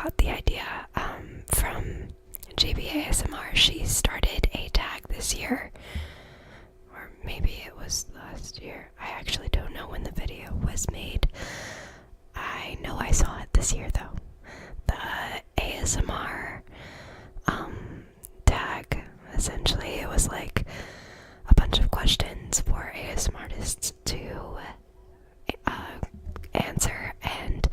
got the idea from JBASMR. She started a tag this year, or maybe it was last year. I actually don't know when the video was made. I know I saw it this year though. The ASMR tag, essentially, it was like a bunch of questions for ASMR artists to answer, and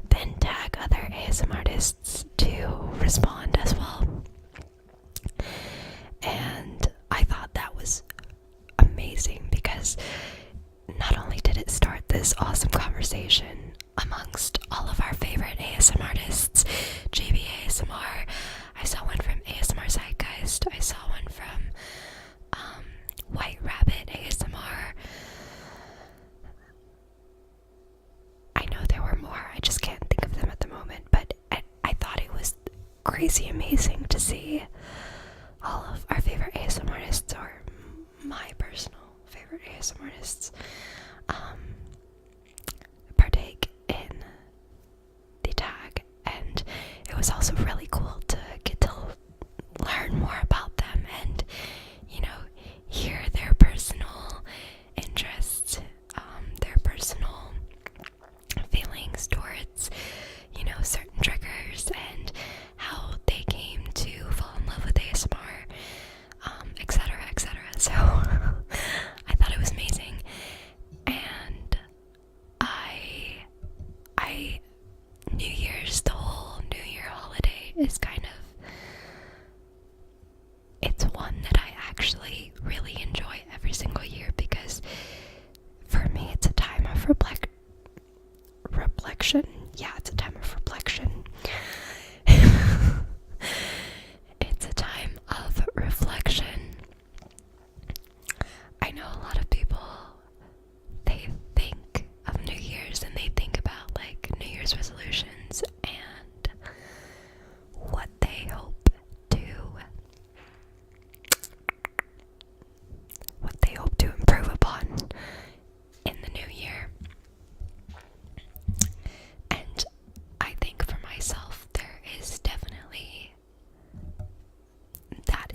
then tag other ASMR artists to respond as well. And I thought that was amazing because not only did it start this awesome conversation amongst all of our favorite ASMR artists, JB ASMR, I saw one from ASMR Zeitgeist, I saw one from White Rabbit ASMR. I know there were more, I just can't think of them at the moment, but I thought it was crazy amazing to see all of our favorite ASMR artists, or my personal favorite ASMR artists, partake in the tag. And it was also really cool to get to learn more about them and, you know, hear their personal interests, their personal feelings towards, you know, certain triggers, and how they came to fall in love with ASMR, etc., etc. So I thought it was amazing, and I New Year's, the whole New Year holiday is kind of, it's one that I actually really enjoy every single year, because for me it's a time of reflection. Yeah, it's a time of reflection. It's a time of reflection. I know a lot of people, they think of New Year's and they think about like New Year's resolutions and what they hope to improve upon in the new year. And I think for myself, that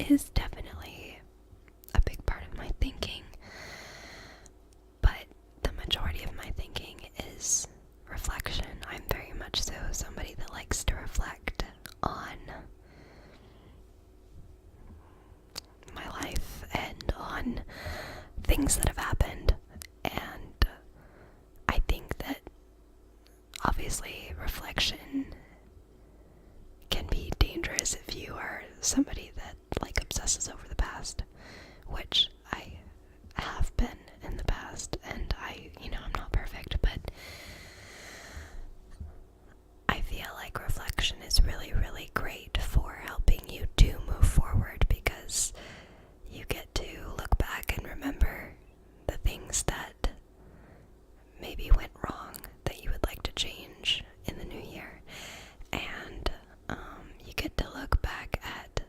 is definitely a big part of my thinking. But the majority of my thinking is reflection. I'm very much so somebody that likes to reflect on my life and on things that have happened. And I think that obviously reflection can be dangerous if you are somebody that like obsesses over the past, which I have been in the past, and I'm not perfect, but I feel like reflection is really, really great for helping you to move forward, because you get to look back and remember the things that maybe went wrong that you would like to change in the new year, and you get to look back at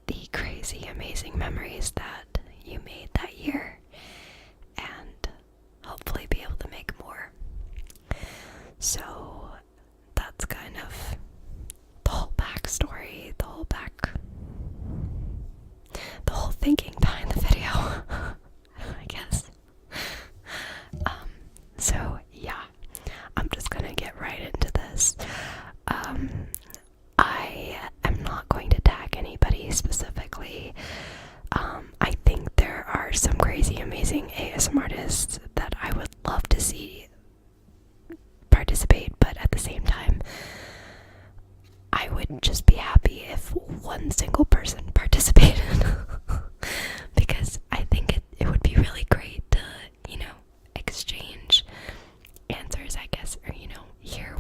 the crazy, amazing memories that you made that year, and hopefully be able to make more. So that's kind of the whole backstory, the whole thinking behind the video, I guess. So yeah, I'm just gonna get right into this. I am not going to tag anybody specifically. I think there are some crazy, amazing ASMR artists that I would love to see participate, but at the same time, I would just be happy if one single person participated. Because I think it would be really great to, exchange answers, I guess, or, hear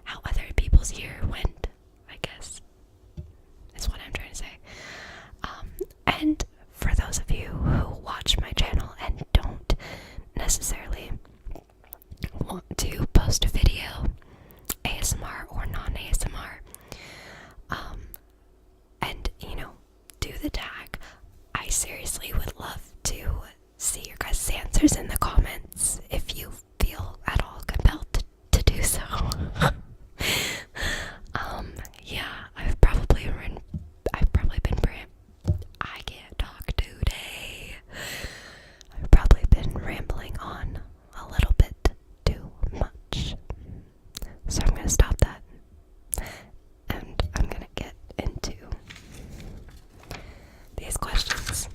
how other people's year went, I guess, is what I'm trying to say. And for those of you who watch my channel and don't necessarily want to post a video, ASMR or non-ASMR, and gonna stop that. And I'm gonna get into these questions.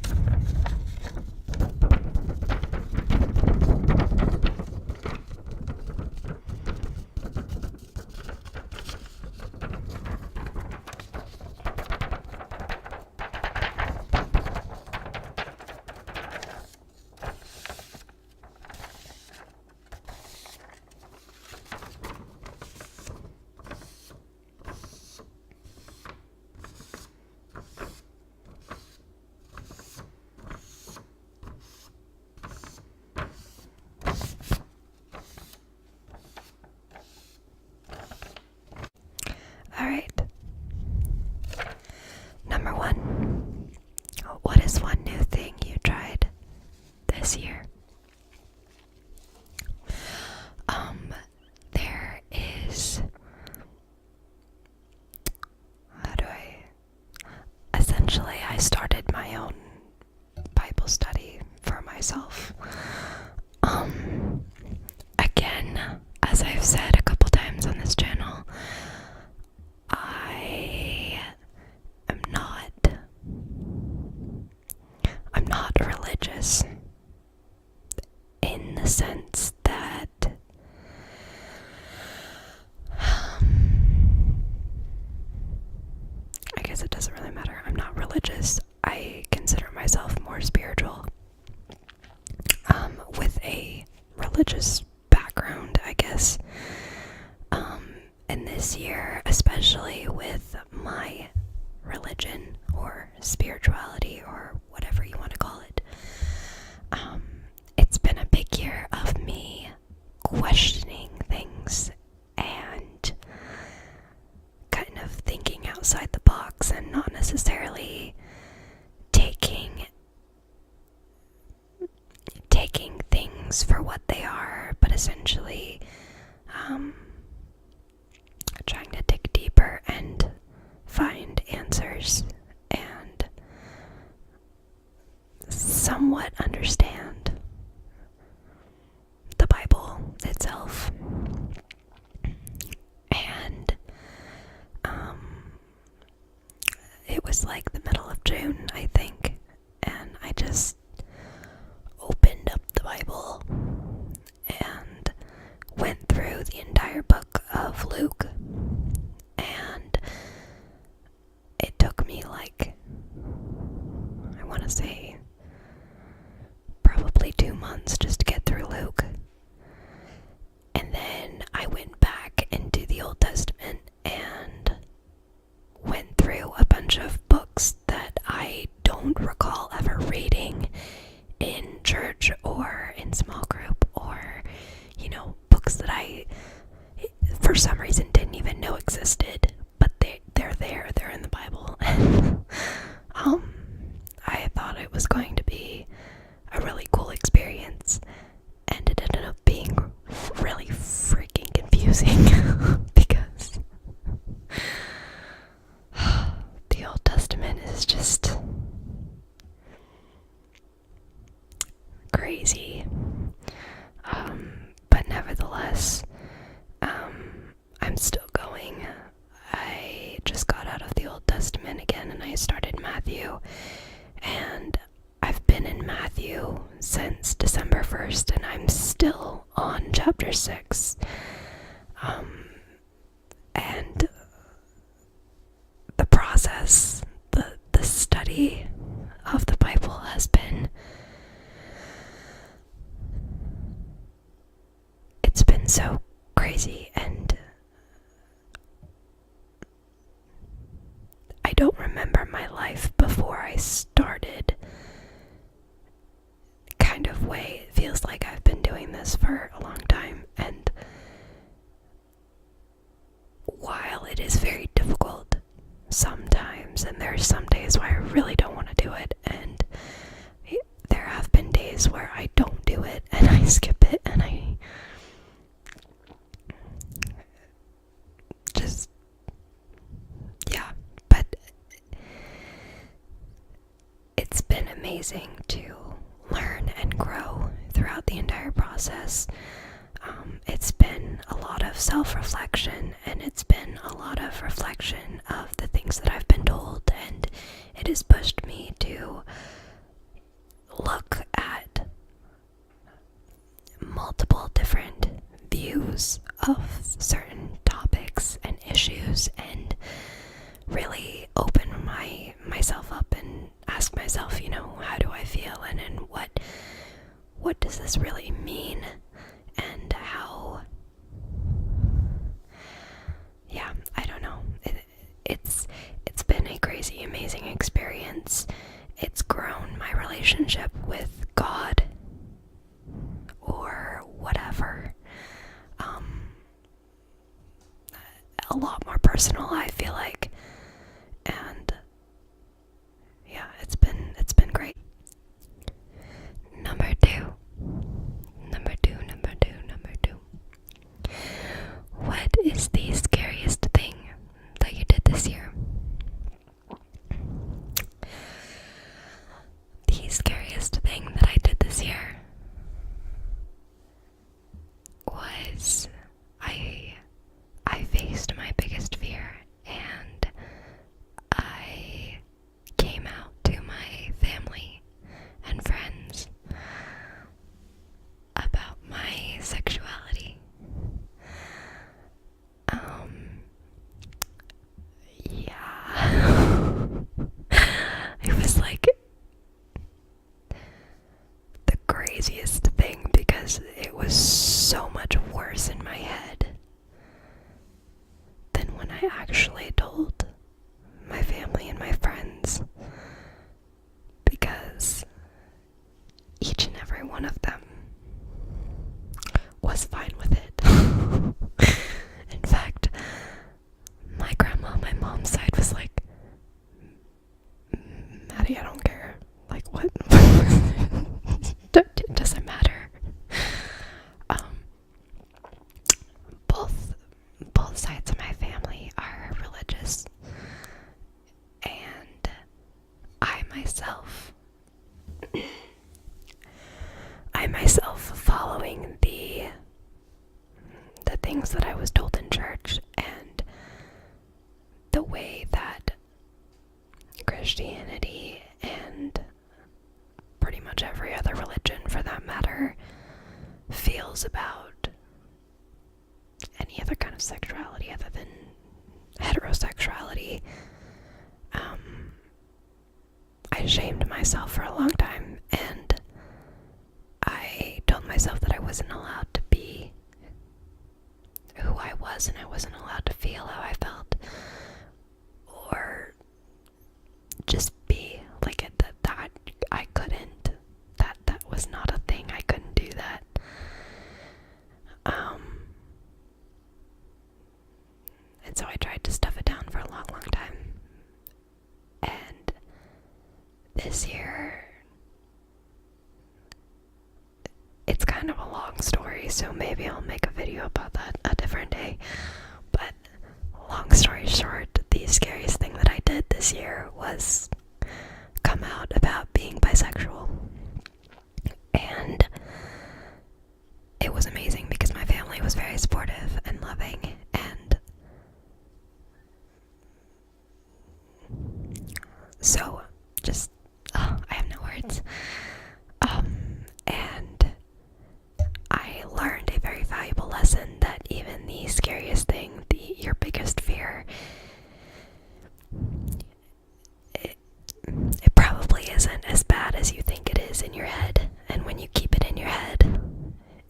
Alright. Number 1. What is one new thing you tried this year? There is, essentially I started my own Bible study for myself. Again, as I've said a couple times on this channel, I'm not religious in the sense that I guess it doesn't really matter. I'm not religious. I consider myself more spiritual, with a religious background, I guess. And this year, especially with my religion or spirituality or whatever you want to call it, it's been a big year of me questioning things and kind of thinking outside the box and not necessarily taking things for what they are, but essentially trying to dig deeper and find answers and somewhat understand the Bible itself. And it was like the middle of June, I think, and I just opened up the Bible and went through the entire book of Luke, and it took me like, I want to say, probably 2 months just to get through Luke. And then I went back into the Old Testament and went through a bunch of books that I don't recall ever reading in church or in small group, or, books that I, for some reason, didn't even know existed, but they're in the Bible. I thought it was going to be a really cool experience, and it ended up being really freaking confusing because the Old Testament is just crazy. But nevertheless, I'm still going. I just got out of the Old Testament again and I started Matthew, and I've been in Matthew since December 1st and I'm still on chapter 6. And the process, the study of the Bible has been, it's been so crazy, and I don't remember my life before I started kind of way. It feels like I've been doing this for a long time, and while it is very difficult sometimes, and there's some days where I really don't want to do it, and there have been days where I don't do it and I skip it and I just, yeah, but it's been amazing to learn and grow throughout the entire process. it's been a lot of self-reflection, and it's been a lot of reflection of the things that I've been told, and it has pushed me to look at multiple different views of certain topics and issues, and really open myself up and ask myself, how do I feel, and then what does this really mean, and how, I don't know. It's been a crazy, amazing experience. It's grown my relationship with God, or whatever, a lot more personal, I feel like. And it's been great. Number two. What is the scariest thing that you did this year? The scariest thing that I did this year was I faced my biggest fear, and I came out to my family and friends about my sexuality. It was like the craziest thing, because it was so much worse in my head than when I actually told my family and my friends, because each and every one of them was fine with it. In fact, my grandma on my mom's side was like, Maddie, I don't care. Like, what? It doesn't matter. Both sides of my family are religious, and I myself, following the things that I was told in church, and the way that Christianity, and pretty much every other religion for that matter, feels about any other kind of sexuality other than heterosexuality. I shamed myself for a long time, and I told myself that I wasn't allowed to be who I was, and I wasn't allowed to feel how I felt, or just be like it, that I couldn't, that was not a thing. I couldn't do that. And so I tried to stuff it down for a long, long time. And this year, it's kind of a long story, so maybe I'll make a video about that a different day. But long story short, the scariest thing that I did this year was come out about being bisexual. And it was amazing because my family was very supportive and loving, and so just, I have no words. And I learned a very valuable lesson, that even the scariest thing, your biggest fear, it probably isn't as bad as you think it is in your head. And when you keep it in your head,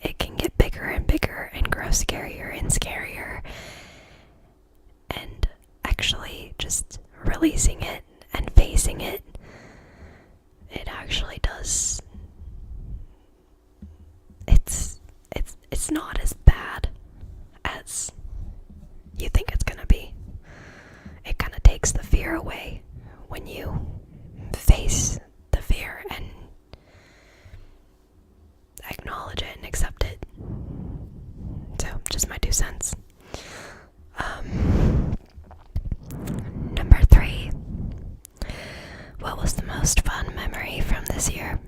it can get bigger and bigger and grow scarier and scarier. And actually just releasing it and facing it, it actually does, it's not as bad as you think it's gonna be. It kind of takes the fear away when you face the fear and acknowledge it and accept it. So, just my 2 cents. Number 3. What was the most fun memory from this year?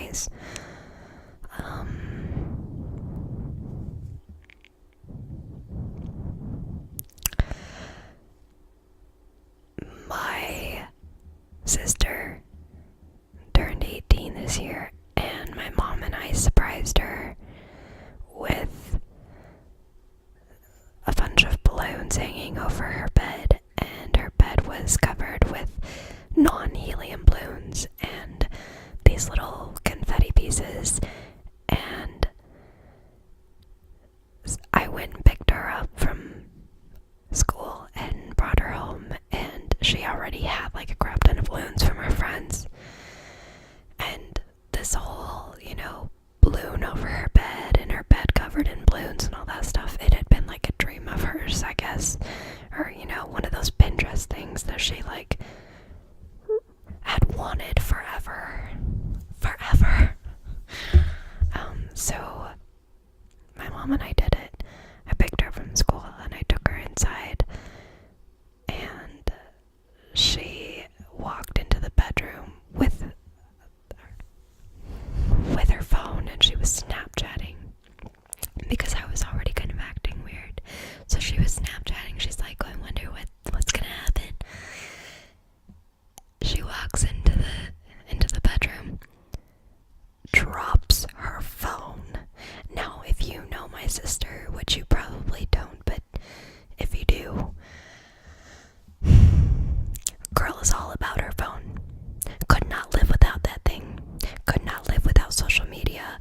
memories. My sister turned 18 this year, and my mom and I surprised her with a bunch of balloons hanging over her bed, and her bed was covered with non-helium balloons and these little confetti pieces. And I went and picked her up from school and brought her home, and she already had like a crap ton of balloons from her friends. And this whole, balloon over her bed and her bed covered in balloons and all that stuff, it had been like a dream of hers, I guess. Or, one of those Pinterest things that she like had wanted forever. So my mom and I did it. I picked her from school and I took her inside, and she walked into the bedroom with her phone, and she was Snapchatting because I was already kind of acting weird. So she was Snapchatting. She's like, I wonder what's gonna happen. She walks into the bedroom, drops her phone. Now, if you know my sister, which you probably don't, but if you do, girl is all about her phone. Could not live without that thing. Could not live without social media.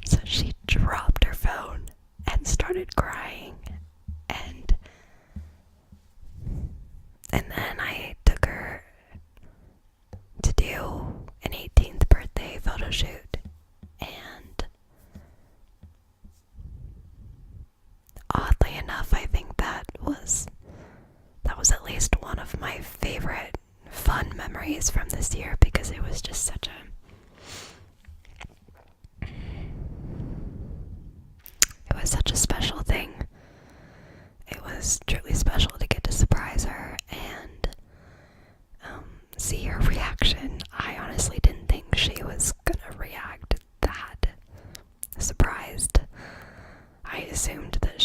So she dropped her phone and started crying, and then I took her to do an 18th birthday photo shoot, and oddly enough, I think that was at least one of my favorite fun memories from this year, because it was just such a special thing. It was truly special to get to surprise her and see her reaction. I honestly didn't think she was gonna react that surprised. I assumed that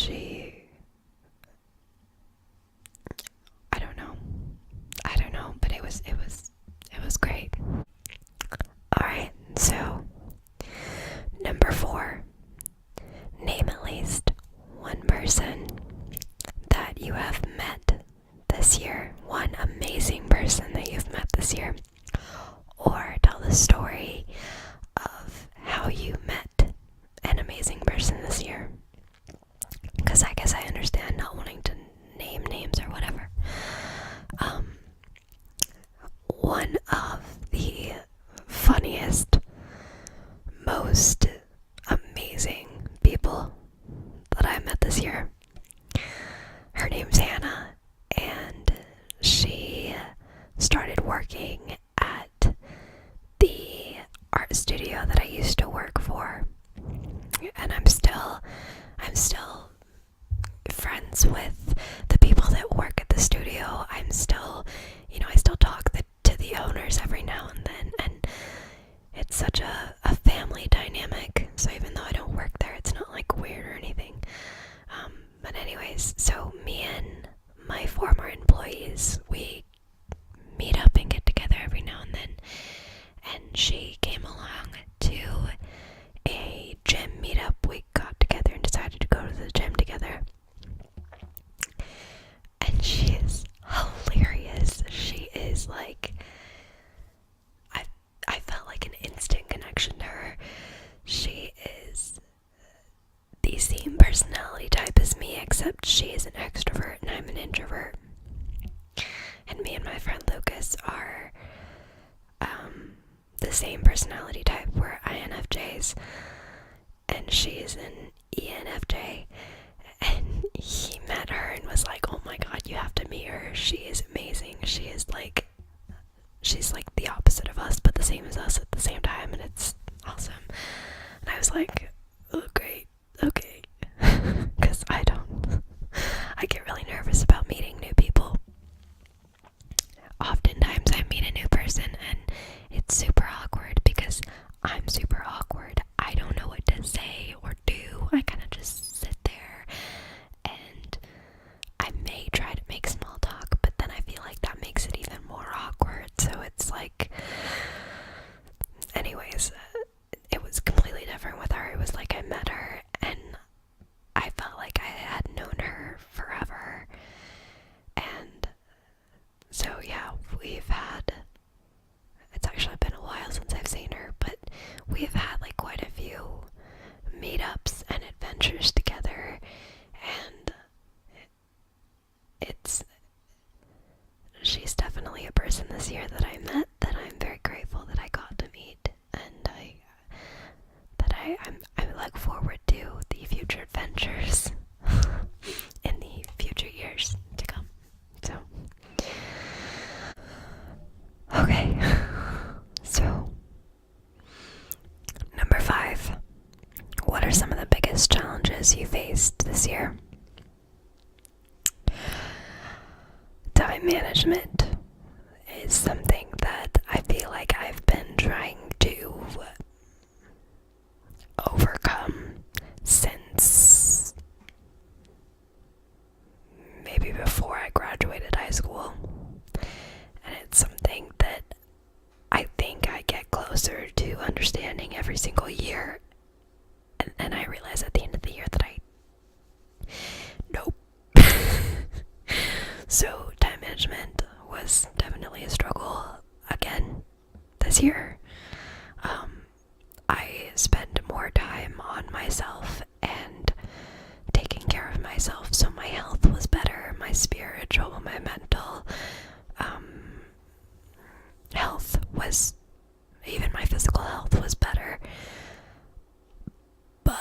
I don't know, but it was great. Alright, so number 4. Name at least one person that you have met this year. One amazing person that you've met this year. Or tell the story of how you met an amazing person this year. Because I guess I understand not wanting to name names or whatever. One of the funniest, most amazing people that I met this year, her name's Hannah, and she started working at the art studio that I used to work for, and I'm still friends with the people that work at the studio. I'm still, I still talk to the owners every now and then, and it's such a family dynamic. So even though I don't work there, it's not like weird or anything. But anyways, so me and my former employees, we meet up and get together every now and then, and she came along to a gym meetup. We got together and decided to go to the gym together, and she is hilarious. She is like, I felt like an instant connection to her. She is the same personality type as me, except she is an extrovert and I'm an introvert. And me and my friend Lucas are the same personality type. We're INFJs, and she is an ENFJ. And he met her and was like, oh my god, you have to meet her. She is amazing. She's like the opposite of us, but the same as us at the same time, and it's awesome. And I was like, oh great, okay. Because I get really nervous about meeting new people. person this year that I met that I'm very grateful that I got to meet, and I look forward to the future adventures in the future years to come. So, okay. So, number 5. What are some of the biggest challenges you faced this year? Time management is something that I feel like I've been trying to overcome since maybe before I graduated high school. And it's something that I think I get closer to understanding every single year. And I realize at the end of the year that nope. So time management was definitely a struggle again this year. I spend more time on myself and taking care of myself, so my health was better, my spiritual, my mental health was, even my physical health was better. But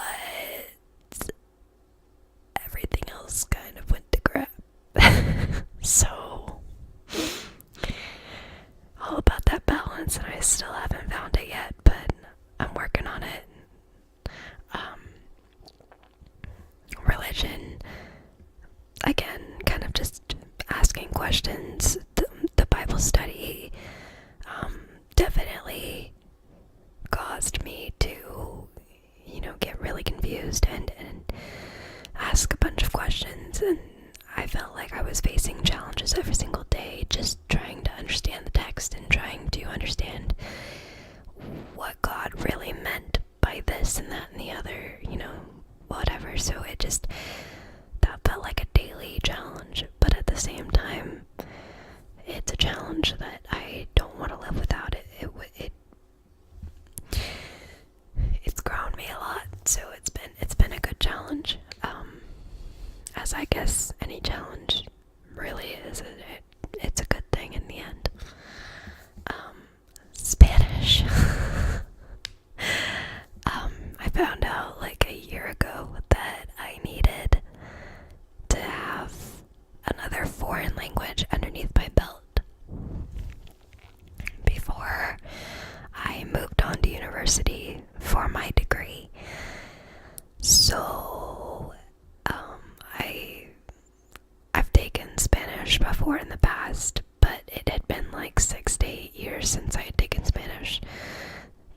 everything else kind of went to crap. So, all about that balance, and I still haven't found it yet, but I'm working on it. Religion, again, kind of just asking questions. The Bible study definitely caused me to, get really confused and ask a bunch of questions, and I felt like I was facing challenges every single day, just trying to understand the text and trying to understand what God really meant by this and that and the other, whatever. So that felt like a daily challenge, but at the same time, it's a challenge that I don't want to live without. It's grown me a lot, so it's been a good challenge. As I guess any challenge really is, it's a good thing in the end. Spanish. I found out like a year ago that I needed to have another foreign language underneath my belt before I moved on to university for my degree. So, I've taken Spanish before in the past, but it had been like 6 to 8 years since I had taken Spanish.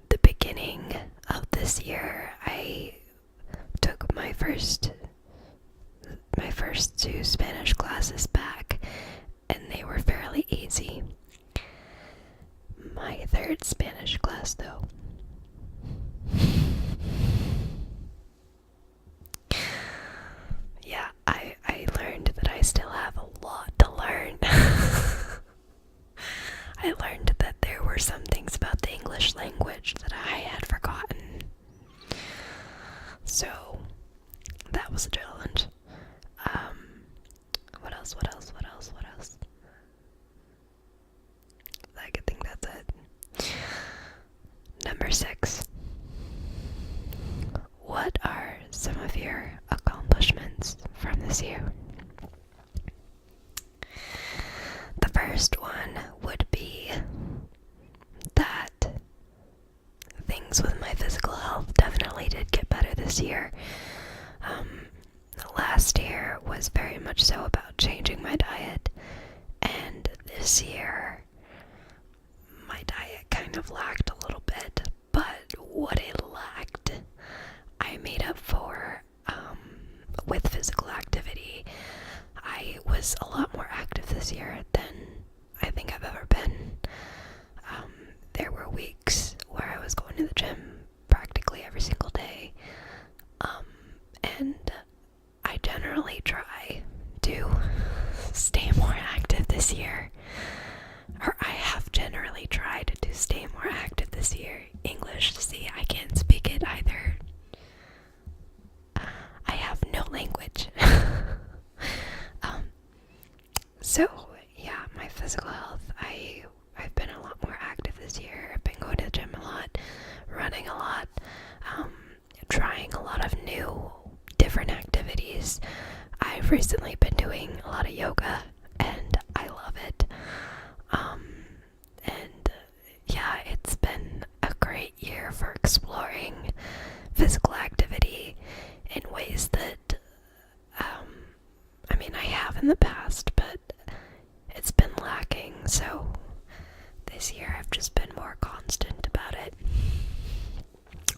The beginning of this year, I took my first 2 Spanish classes back, and they were fairly easy. My 3rd Spanish class, though, yeah, I learned that I still have a lot to learn. I learned that there were some things about the English language that I had forgotten. So, that was a challenge. What else? I think that's it. Number 6. What are some of your accomplishments from this year? The first one would be that things with my physical health definitely did get better this year. Last year was very much so about changing my diet, and this year my diet kind of lacked a little bit, but what it lacked I made up for with physical activity. I was a lot more active this year than I think I've ever been. There were weeks where I was going to the gym practically every single day, and I generally try to stay more active this year, or I have generally tried to stay more active this year. English, see, I can't speak it either. I have no language. So, yeah, my physical health, I've been a lot more active this year. I've been going to the gym a lot, running a lot, trying a lot of new, different activities. I've recently been doing a lot of yoga, and I love it. And yeah, it's been a great year for exploring physical activity in ways that, I mean, I have in the past, but it's been lacking. So this year I've just been more constant about it,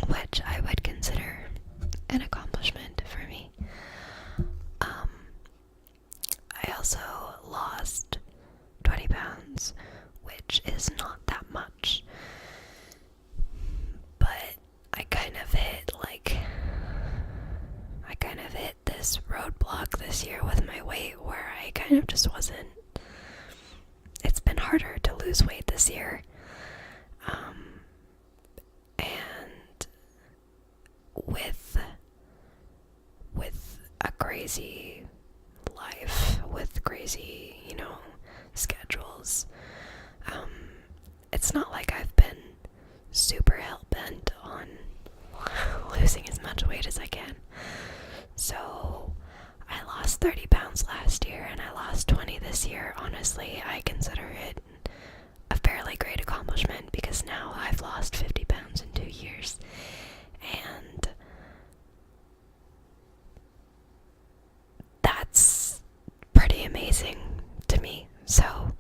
which I would consider an accomplishment for me. I also lost 20 pounds, which is not that much, but I kind of hit this roadblock this year with my weight where I kind of just wasn't. It's been harder to lose weight this year. And with a crazy life, with crazy, schedules, it's not like I've been super hell-bent on losing as much weight as I can. So I lost 30 pounds last year and I lost 20 this year. Honestly, I consider it a fairly great accomplishment because now I've lost 50 pounds in 2 years. And that's pretty amazing to me. So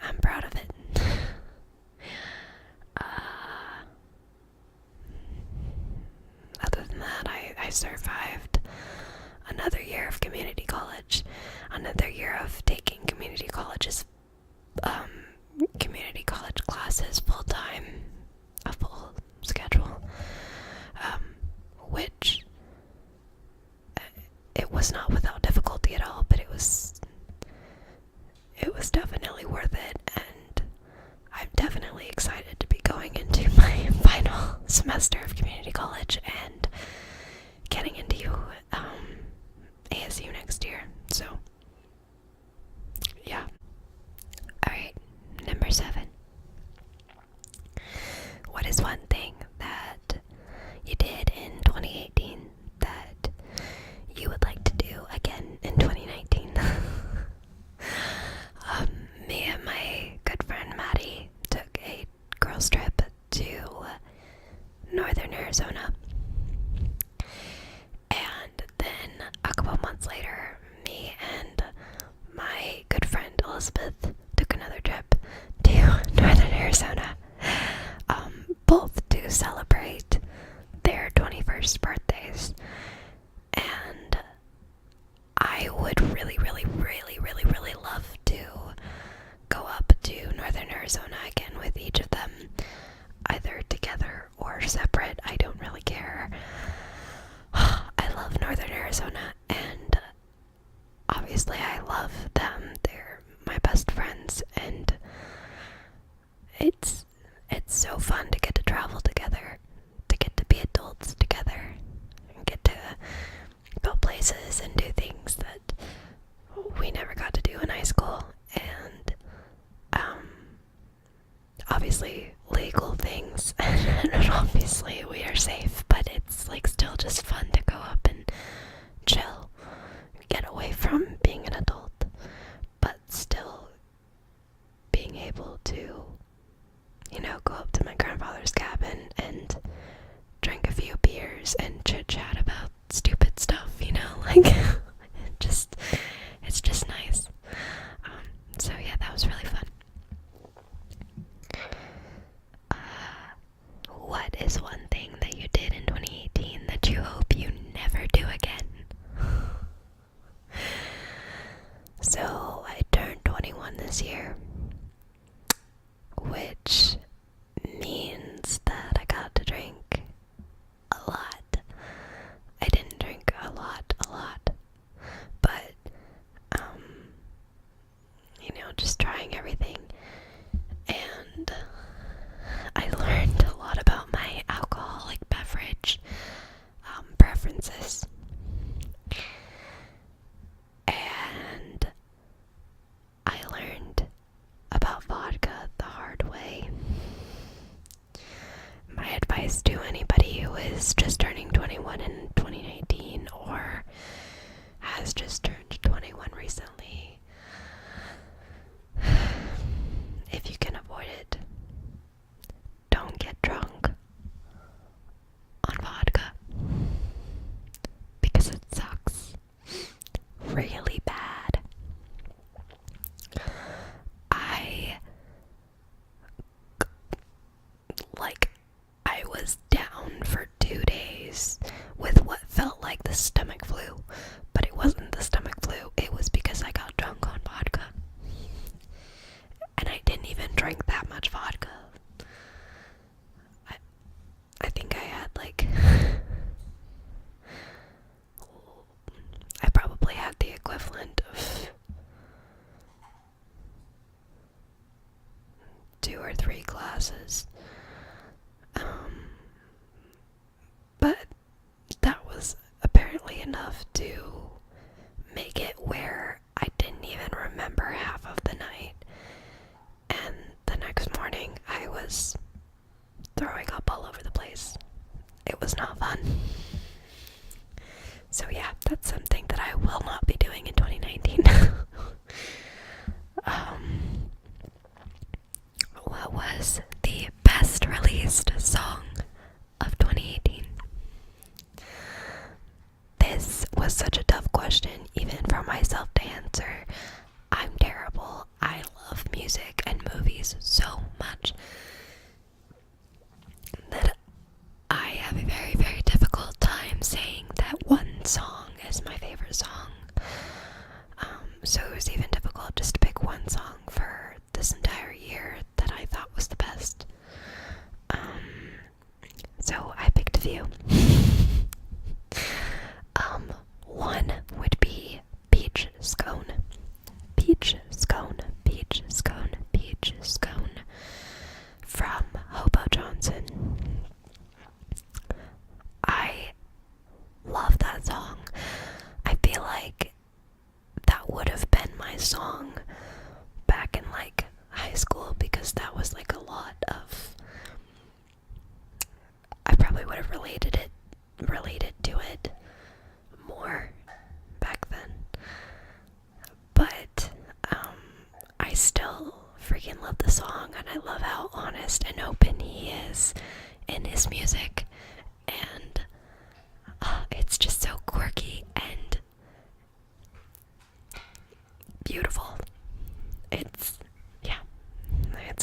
I'm proud of it. Other than that, I survived another year of community college, another year of taking community college classes full-time, a full schedule, which it was not without difficulty at all, but it was definitely worth it, and I'm definitely excited to be going into my final semester of community college and getting into ASU next year. So yeah. Alright, number 7. What is one thing that you did in 2018 that you would like to do again in 2019? Me and my good friend Maddie took a girls trip to northern Arizona, and then a couple months later, me and my good friend Elizabeth took another trip to northern Arizona, both to celebrate their 21st birthdays. And I would really, really, really, really, really love to go up to northern Arizona again with each of them, either together or separate. I don't really care. I love northern Arizona, and obviously I love them. They're my best friends, and it's so fun to get to travel together, to get to be adults together, and get to go places and do things that we never got to do in high school. And obviously legal things, and obviously we are safe, but it's still just fun to go up and chill, get away from being an adult, but still being able to go up to my grandfather's cabin and drink a few beers and chit chat about stupid stuff, it's just nice. So yeah, that was really fun. What is one thing that you did in 2018 that you hope you never do again? So I turned 21 this year, which means that I got to drink a lot. I didn't drink a lot, but just trying everything, and I learned a lot about my alcoholic beverage preferences, and I learned has just turned 21 recently. If you can avoid it, don't get drunk on vodka, because it sucks really bad. I was down for 2 days with what felt like the stomach flu, but it wasn't the stomach flu. It was because I got drunk on vodka, and I didn't even drink that much vodka. I think I had I probably had the equivalent of 2 or 3 glasses. But that was apparently enough to make it where I didn't even remember half of the night. And the next morning, I was throwing up all over the place. It was not fun. So yeah, that's something that I will not be doing in 2019. What was the best released song of 2018? This was such a tough question, even for myself to answer. I'm terrible. I love music and movies so much that I have a very, very difficult time saying that one song is my favorite song. So it was even difficult just to pick one song for this entire year that I thought was the best. So I picked a few. One would be Peach Scone. Peach Scone, Peach Scone, Peach Scone from Hobo Johnson. I love that song. I feel like that would have been my song back in high school, because that was a lot of, I probably would have related to it more back then. But I still freaking love the song, and I love how honest and open he is in his music, and it's just so quirky and beautiful. It's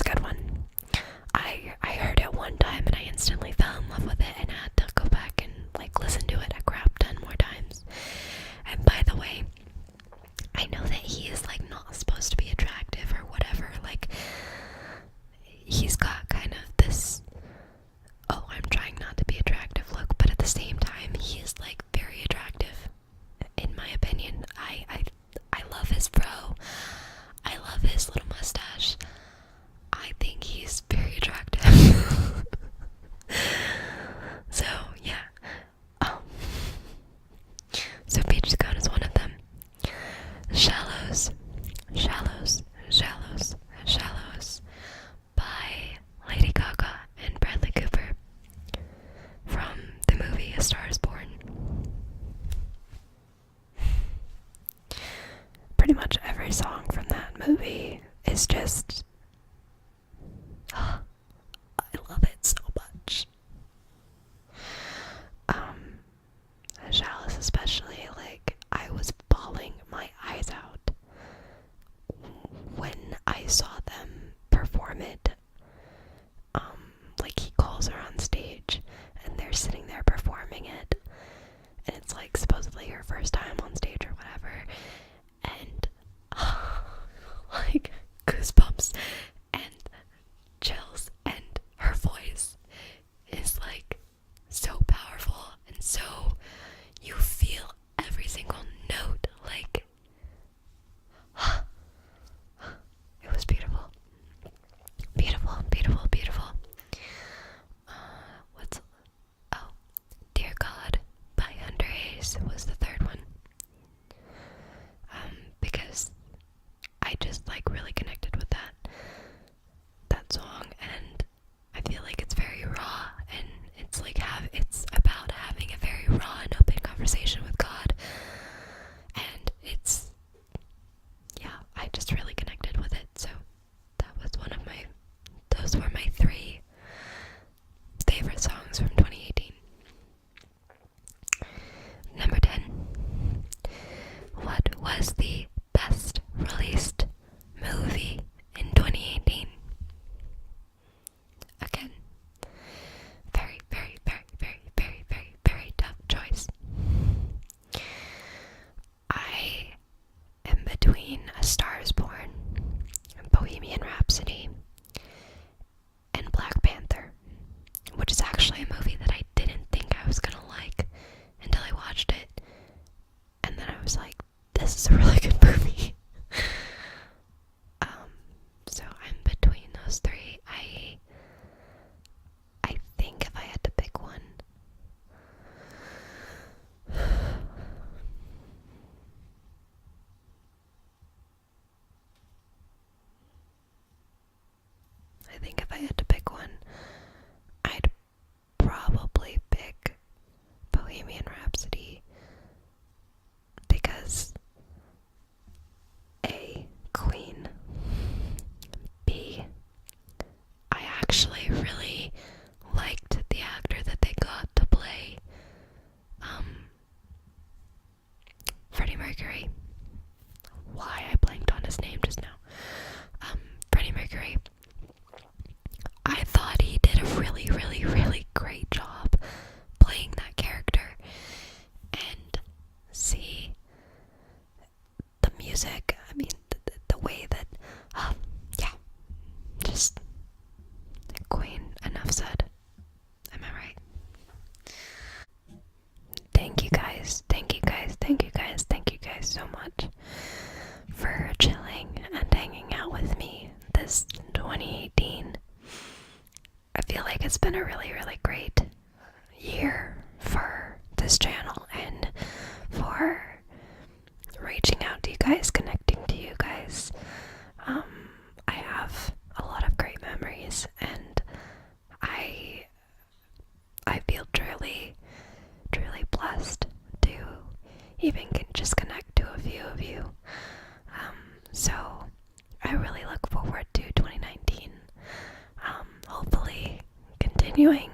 a good one. I heard it one time and I instantly fell in love with it, and I had to go back and listen to it a crap ton more times. And by the way, I know that he is not supposed to be attractive or whatever. He's got kind of this, oh, I'm trying not to be attractive look, but at the same time, he is very attractive, in my opinion. I love his fro. I love his little mustache. I think he's very attractive. So yeah. So Peach Scone is one of them. Shallows, Shallows, Shallows, Shallows by Lady Gaga and Bradley Cooper from the movie A Star is Born. Pretty much every song from that movie is just, I love it so much. Shallows especially, I was bawling my eyes out when I saw them perform it. He calls her on stage and they're sitting there performing it, and it's supposedly her first time on stage or whatever, and goosebumps and chills, and her voice is so powerful, and so you feel every single note. It was beautiful. Beautiful, beautiful, beautiful. Dear God by Under Ace was the third one. Because I just really connected with that. this is a really good movie. So I'm between those three. I think if I had to pick one, I think if I had to pick one, I'd probably pick Bohemian Rhapsody because A, Queen, B, I actually really liked the actor that they got to play Freddie Mercury. Why I blanked on his name just now. Freddie Mercury. I thought he did a really, really, really great job playing that character. And see, the music, I mean, the way that, yeah, just, Queen, enough said. Am I right? Thank you guys, thank you guys, thank you guys, thank you guys so much for chilling and hanging out with me this 2018. I feel like it's been a really, really great year for this channel and for reaching out to you guys, connecting to you guys. I have a lot of great memories, and I feel truly, truly blessed to even just connect to a few of you. So I really look forward to 2019. Hopefully continuing